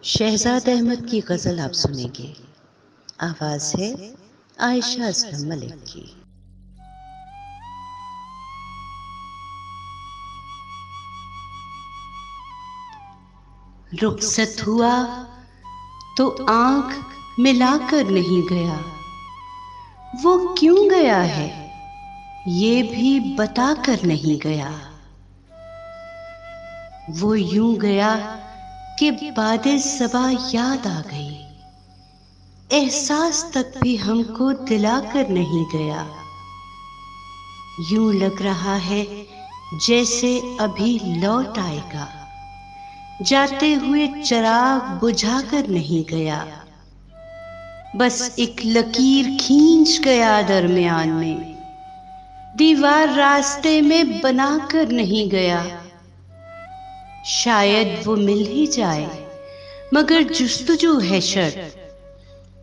शहजाद अहमद की गज़ल आप सुनेंगे। आवाज़ है आयशा असलम मलिक की। रुखसत हुआ तो आंख मिलाकर नहीं गया, वो क्यों गया है ये भी बताकर नहीं गया। वो यूं गया कि बादे सबा याद आ गई, एहसास तक भी हमको दिलाकर नहीं गया। यूं लग रहा है जैसे अभी लौट आएगा, जाते हुए चिराग बुझाकर नहीं गया। बस एक लकीर खींच गया दरमियान में, दीवार रास्ते में बनाकर नहीं गया। शायद वो मिल ही जाए मगर जुस्तजू है शर्त,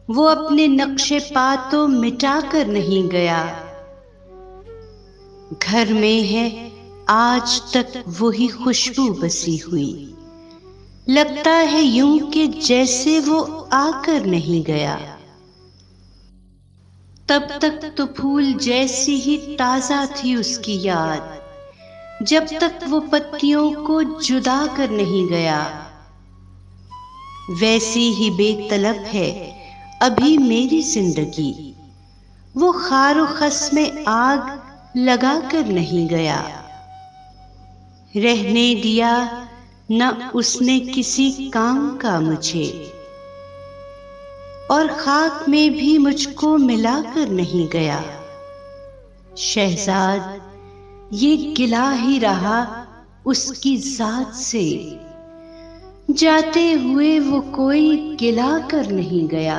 वो अपने नक्शे पा तो मिटा कर नहीं गया। घर में है आज तक वही खुशबू बसी हुई, लगता है यूं कि जैसे वो आकर नहीं गया। तब तक तो फूल जैसी ही ताजा थी उसकी याद, जब तक वो पत्तियों को जुदा कर नहीं गया। वैसी ही बेतलब है अभी मेरी जिंदगी, वो खारो खस में आग लगा कर नहीं गया। रहने दिया न उसने किसी काम का मुझे, और खाक में भी मुझको मिलाकर नहीं गया। शहजाद ये गिला ही रहा उसकी जात से, जाते हुए वो कोई गिला कर नहीं गया।